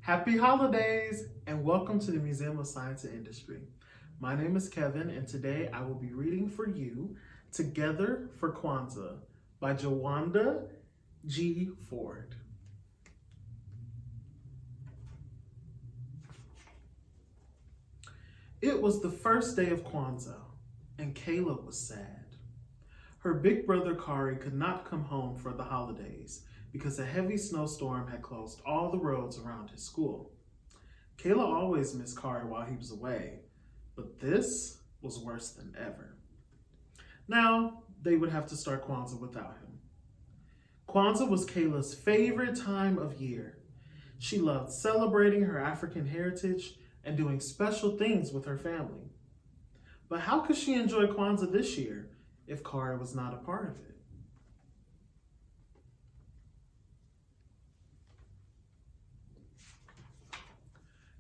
Happy holidays and welcome to the Museum of Science and Industry. My name is Kevin and today I will be reading for you Together for Kwanzaa by Juwanda G. Ford. It was the first day of Kwanzaa and Kayla was sad. Her big brother Kari could not come home for the holidays because a heavy snowstorm had closed all the roads around his school. Kayla always missed Kari while he was away, but this was worse than ever. Now, they would have to start Kwanzaa without him. Kwanzaa was Kayla's favorite time of year. She loved celebrating her African heritage and doing special things with her family. But how could she enjoy Kwanzaa this year if Kari was not a part of it?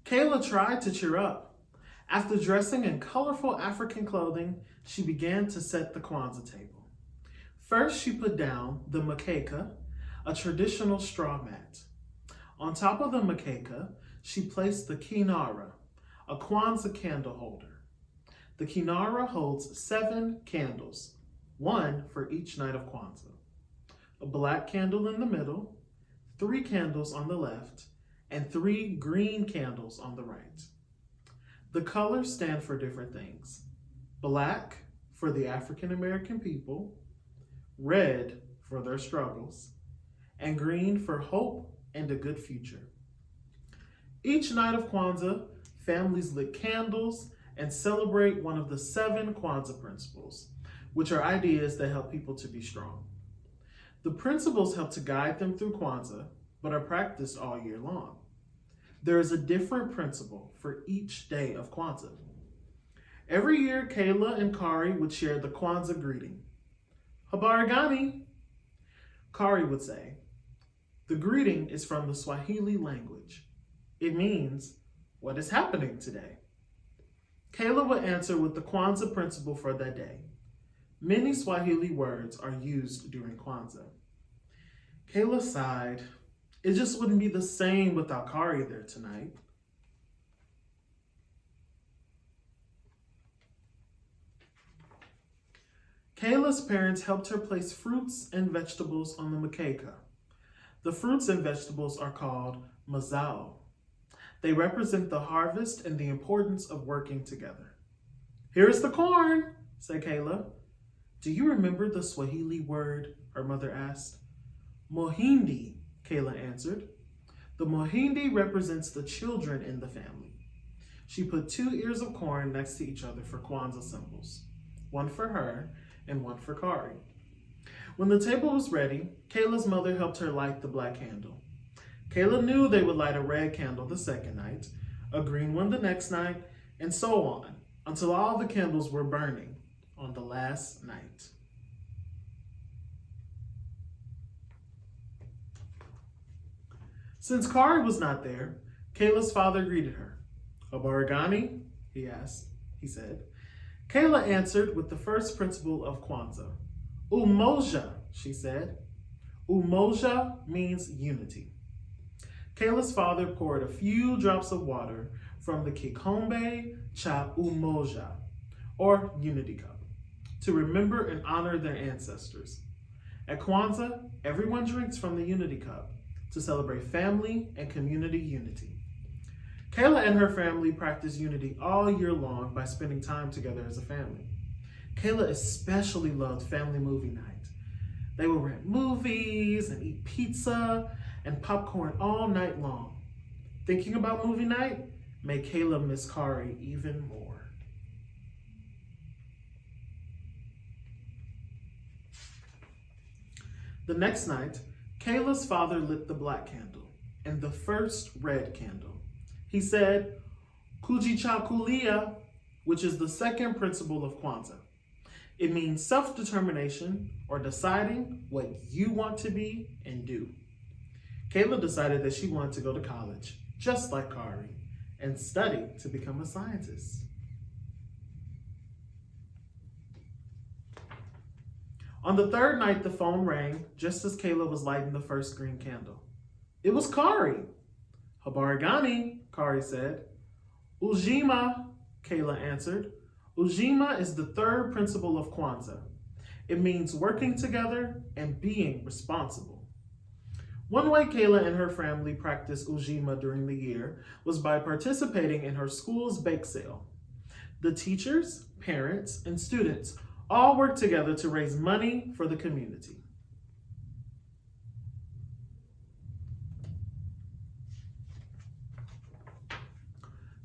Kayla tried to cheer up. After dressing in colorful African clothing, she began to set the Kwanzaa table. First, she put down the mkeka, a traditional straw mat. On top of the mkeka, she placed the kinara, a Kwanzaa candle holder. The kinara holds 7 candles, 1 for each night of Kwanzaa. A black candle in the middle, 3 candles on the left, and 3 green candles on the right. The colors stand for different things. Black for the African American people, red for their struggles, and green for hope and a good future. Each night of Kwanzaa, families lit candles and celebrate one of the 7 Kwanzaa principles, which are ideas that help people to be strong. The principles help to guide them through Kwanzaa, but are practiced all year long. There is a different principle for each day of Kwanzaa. Every year, Kayla and Kari would share the Kwanzaa greeting. Habari gani? Kari would say. The greeting is from the Swahili language. It means, what is happening today? Kayla would answer with the Kwanzaa principle for that day. Many Swahili words are used during Kwanzaa. Kayla sighed. It just wouldn't be the same without Kari there tonight. Kayla's parents helped her place fruits and vegetables on the mkeka. The fruits and vegetables are called mazao. They represent the harvest and the importance of working together. Here's the corn, said Kayla. Do you remember the Swahili word? Her mother asked. Mohindi, Kayla answered. The mohindi represents the children in the family. She put 2 ears of corn next to each other for Kwanzaa symbols, one for her and one for Kari. When the table was ready, Kayla's mother helped her light the black candle. Kayla knew they would light a red candle the second night, a green one the next night, and so on, until all the candles were burning on the last night. Since Kari was not there, Kayla's father greeted her. Habari gani? He said. Kayla answered with the first principle of Kwanzaa. Umoja, she said. Umoja means unity. Kayla's father poured a few drops of water from the kikombe cha umoja, or unity cup, to remember and honor their ancestors. At Kwanzaa, everyone drinks from the unity cup to celebrate family and community unity. Kayla and her family practice unity all year long by spending time together as a family. Kayla especially loved family movie night. They would rent movies and eat pizza and popcorn all night long. Thinking about movie night made Kayla miss Kari even more. The next night, Kayla's father lit the black candle and the first red candle. He said, Kujichakulia, which is the second principle of Kwanzaa. It means self-determination or deciding what you want to be and do. Kayla decided that she wanted to go to college, just like Kari, and study to become a scientist. On the third night, the phone rang just as Kayla was lighting the first green candle. It was Kari. Habari gani, Kari said. Ujima, Kayla answered. Ujima is the third principle of Kwanzaa. It means working together and being responsible. One way Kayla and her family practiced Ujima during the year was by participating in her school's bake sale. The teachers, parents, and students all worked together to raise money for the community.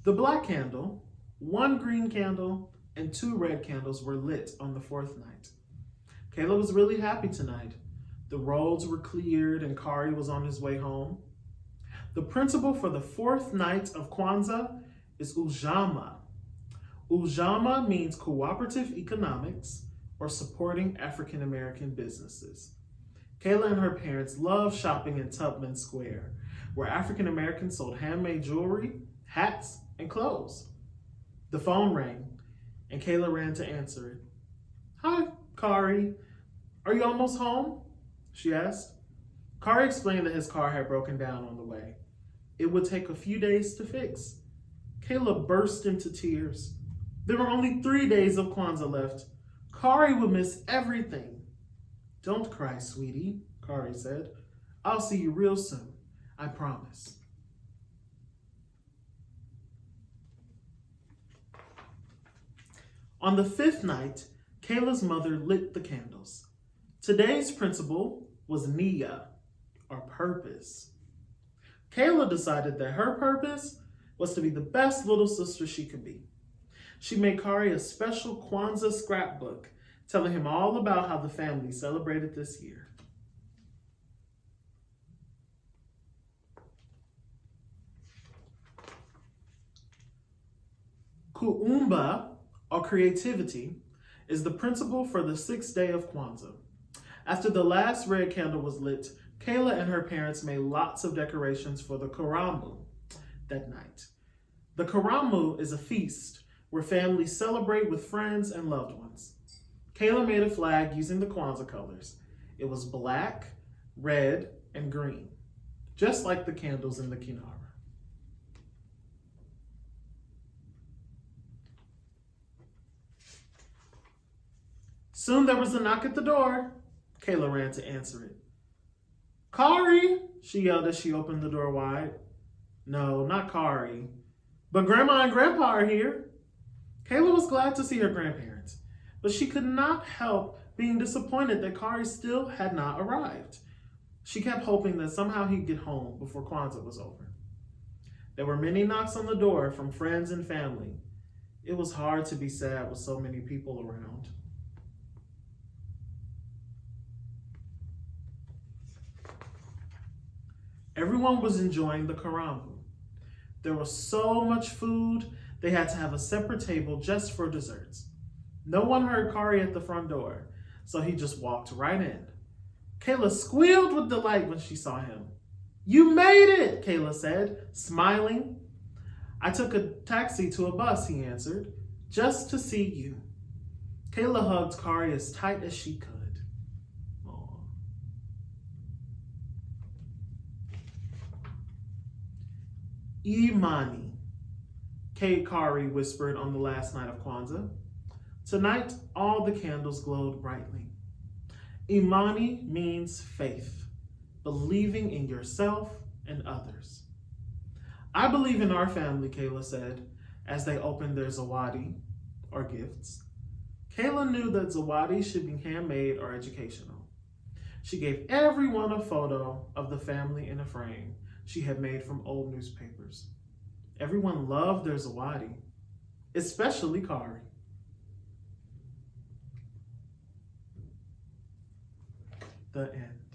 The black candle, 1 green candle, and 2 red candles were lit on the 4th night. Kayla was really happy tonight. The roads were cleared and Kari was on his way home. The principle for the 4th night of Kwanzaa is Ujama. Ujama means cooperative economics or supporting African American businesses. Kayla and her parents loved shopping in Tubman Square, where African Americans sold handmade jewelry, hats, and clothes. The phone rang, and Kayla ran to answer it. Hi, Kari. Are you almost home? She asked. Kari explained that his car had broken down on the way. It would take a few days to fix. Kayla burst into tears. There were only 3 days of Kwanzaa left. Kari would miss everything. Don't cry, sweetie, Kari said. I'll see you real soon, I promise. On the 5th night, Kayla's mother lit the candles. Today's principle was Nia, or purpose. Kayla decided that her purpose was to be the best little sister she could be. She made Kari a special Kwanzaa scrapbook, telling him all about how the family celebrated this year. Kuumba, or creativity, is the principle for the 6th day of Kwanzaa. After the last red candle was lit, Kayla and her parents made lots of decorations for the Karamu that night. The Karamu is a feast where families celebrate with friends and loved ones. Kayla made a flag using the Kwanzaa colors. It was black, red, and green, just like the candles in the Kinara. Soon there was a knock at the door. Kayla ran to answer it. Kari, she yelled as she opened the door wide. No, not Kari, but Grandma and Grandpa are here. Kayla was glad to see her grandparents, but she could not help being disappointed that Kari still had not arrived. She kept hoping that somehow he'd get home before Kwanzaa was over. There were many knocks on the door from friends and family. It was hard to be sad with so many people around. Everyone was enjoying the karamu. There was so much food, they had to have a separate table just for desserts. No one heard Kari at the front door, so he just walked right in. Kayla squealed with delight when she saw him. You made it, Kayla said, smiling. I took a taxi to a bus, he answered, just to see you. Kayla hugged Kari as tight as she could. Imani, Kari whispered on the last night of Kwanzaa. Tonight, all the candles glowed brightly. Imani means faith, believing in yourself and others. I believe in our family, Kayla said, as they opened their zawadi, or gifts. Kayla knew that zawadi should be handmade or educational. She gave everyone a photo of the family in a frame she had made from old newspapers. Everyone loved their zawadi, especially Kari. The end.